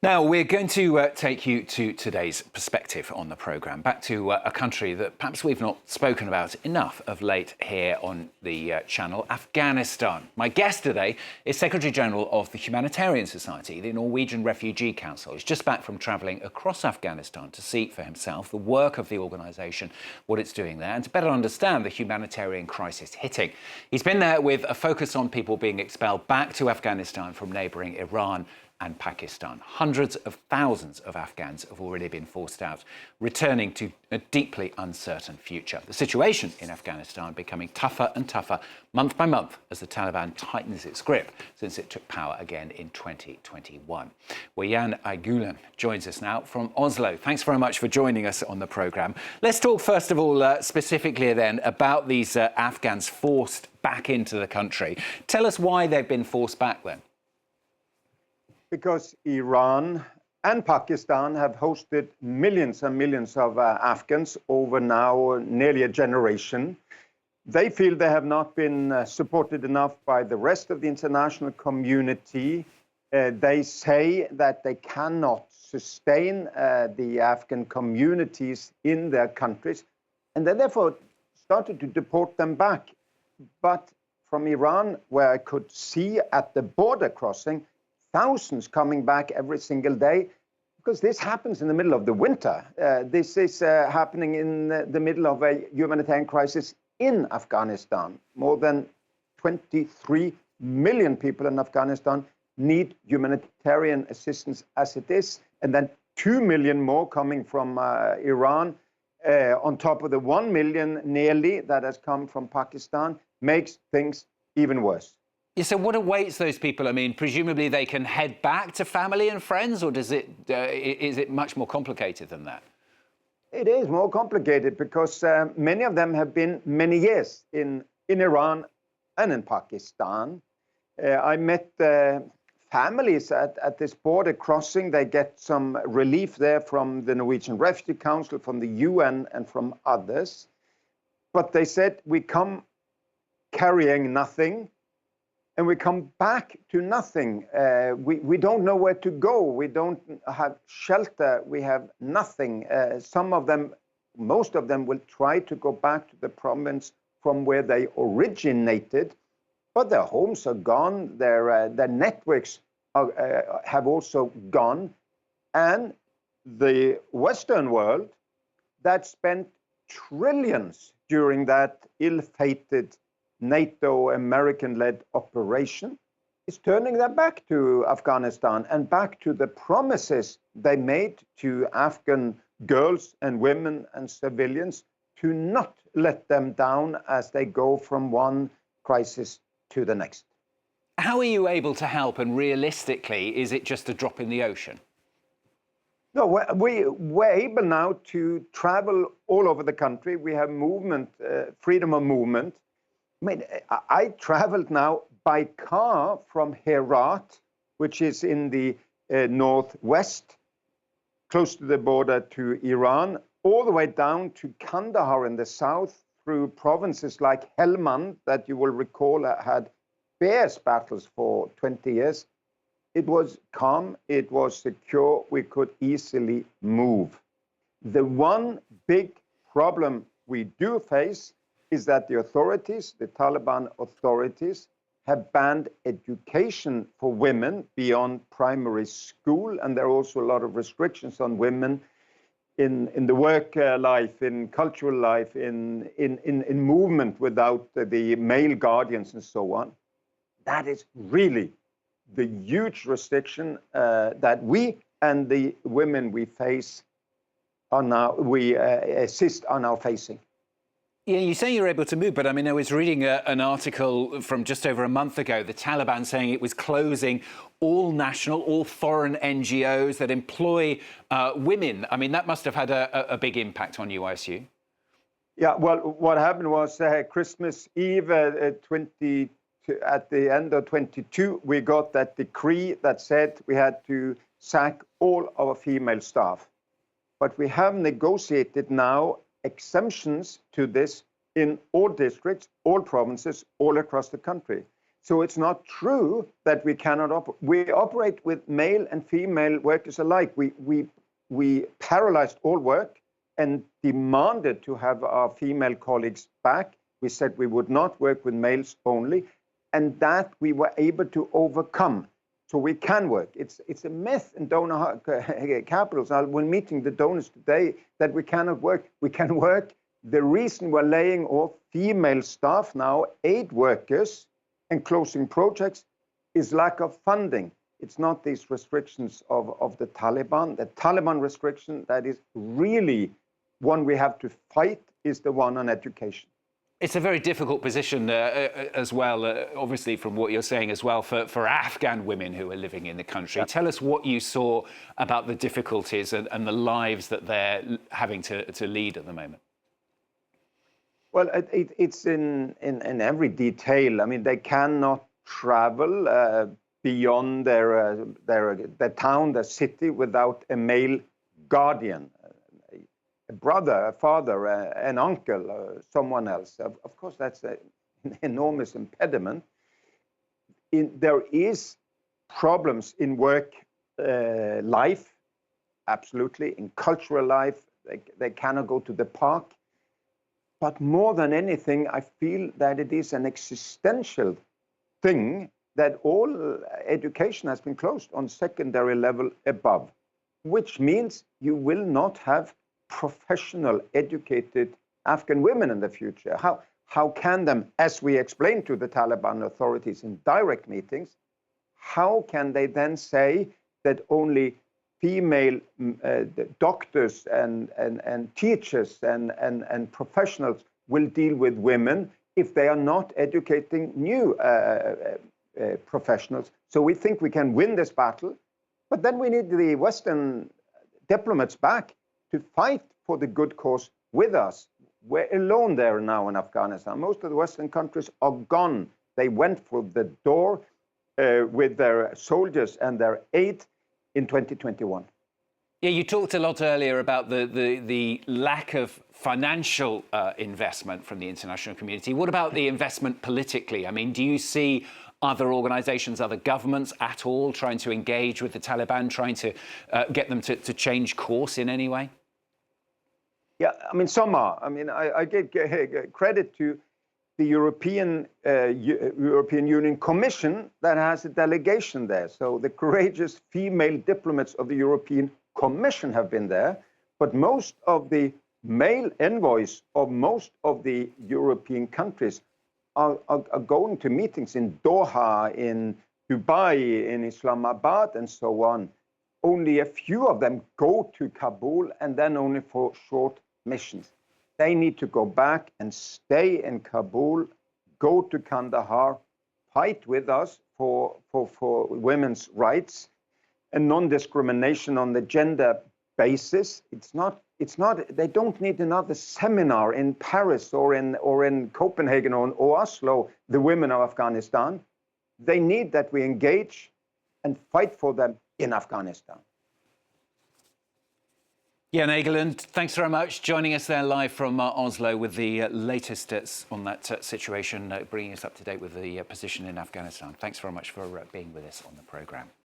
Now, we're going to take you to today's perspective on the programme, back to a country that perhaps we've not spoken about enough of late here on the channel, Afghanistan. My guest today is Secretary-General of the Humanitarian Society, the Norwegian Refugee Council. He's just back from travelling across Afghanistan to see for himself the work of the organisation, what it's doing there, and to better understand the humanitarian crisis hitting. He's been there with a focus on people being expelled back to Afghanistan from neighbouring Iran and Pakistan. Hundreds of thousands of Afghans have already been forced out, returning to a deeply uncertain future. The situation in Afghanistan becoming tougher and tougher month by month as the Taliban tightens its grip since it took power again in 2021. Well, Jan Egeland joins us now from Oslo. Thanks very much for joining us on the programme. Let's talk first of all specifically then about these Afghans forced back into the country. Tell us why they've been forced back then. Because Iran and Pakistan have hosted millions and millions of Afghans over now nearly a generation. They feel they have not been supported enough by the rest of the international community. They say that they cannot sustain the Afghan communities in their countries, and they therefore started to deport them back. But from Iran, where I could see at the border crossing, thousands coming back every single day, because this happens in the middle of the winter. This is happening in the middle of a humanitarian crisis in Afghanistan. More than 23 million people in Afghanistan need humanitarian assistance as it is, and then 2 million more coming from Iran, on top of the 1 million nearly that has come from Pakistan, makes things even worse. Yeah, so what awaits those people? I mean, presumably they can head back to family and friends, or is it much more complicated than that? It is more complicated because many of them have been many years in Iran and in Pakistan. I met families at this border crossing. They get some relief there from the Norwegian Refugee Council, from the UN, and from others. But they said, we come carrying nothing, and we come back to nothing. We don't know where to go. We don't have shelter. We have nothing. Some of them, most of them, will try to go back to the province from where they originated, but their homes are gone. Their networks have also gone. And the Western world that spent trillions during that ill-fated NATO American-led operation is turning their back to Afghanistan and back to the promises they made to Afghan girls and women and civilians to not let them down as they go from one crisis to the next. How are you able to help, and realistically, is it just a drop in the ocean? No, we're able now to travel all over the country. We have movement, freedom of movement. I mean, I traveled now by car from Herat, which is in the northwest, close to the border to Iran, all the way down to Kandahar in the south, through provinces like Helmand, that you will recall had fierce battles for 20 years. It was calm, it was secure, we could easily move. The one big problem we do face is that the authorities, the Taliban authorities, have banned education for women beyond primary school, and there are also a lot of restrictions on women in the work life, in cultural life, in movement without the male guardians and so on. That is really the huge restriction that we and the women we face are now, we assist are now facing. Yeah, you say you're able to move, but I mean, I was reading an article from just over a month ago, the Taliban saying it was closing all national, all foreign NGOs that employ women. I mean, that must have had a big impact on you, I assume. Yeah, well, what happened was Christmas Eve at the end of 22, we got that decree that said we had to sack all our female staff. But we have negotiated now exemptions to this in all districts, all provinces, all across the country. So it's not true that we cannot operate. We operate with male and female workers alike. We paralyzed all work and demanded to have our female colleagues back. We said we would not work with males only, and that we were able to overcome. So we can work. It's a myth in donor capitals. When meeting the donors today, that we cannot work. We can work. The reason we're laying off female staff now, aid workers, and closing projects is lack of funding. It's not these restrictions of the Taliban. The Taliban restriction that is really one we have to fight is the one on education. It's a very difficult position as well, obviously, from what you're saying as well, for Afghan women who are living in the country. Yeah. Tell us what you saw about the difficulties and the lives that they're having to lead at the moment. Well, it's in every detail. I mean, they cannot travel beyond their town, their city, without a male guardian. A brother, a father, an uncle, someone else. Of course, that's an enormous impediment. There is problems in work life, absolutely, in cultural life. They cannot go to the park. But more than anything, I feel that it is an existential thing that all education has been closed on secondary level above, which means you will not have professional, educated Afghan women in the future. How can them, as we explained to the Taliban authorities in direct meetings, how can they then say that only female doctors and teachers and professionals will deal with women if they are not educating new professionals? So we think we can win this battle, but then we need the Western diplomats back to fight for the good cause with us. We're alone there now in Afghanistan. Most of the Western countries are gone. They went for the door with their soldiers and their aid in 2021. Yeah, you talked a lot earlier about the lack of financial investment from the international community. What about the investment politically? I mean, do you see other organizations, other governments at all trying to engage with the Taliban, trying to get them to change course in any way? Yeah, I mean, some are. I mean, I give credit to the European Union Commission that has a delegation there. So the courageous female diplomats of the European Commission have been there, but most of the male envoys of most of the European countries are going to meetings in Doha, in Dubai, in Islamabad, and so on. Only a few of them go to Kabul, and then only for short missions. They need to go back and stay in Kabul, go to Kandahar, fight with us for women's rights and non-discrimination on the gender basis. It's not, they don't need another seminar in Paris or in Copenhagen or Oslo, the women of Afghanistan. They need that we engage and fight for them in Afghanistan. Yeah, Egeland, thanks very much. Joining us there live from Oslo with the latest on that situation, bringing us up to date with the position in Afghanistan. Thanks very much for being with us on the programme.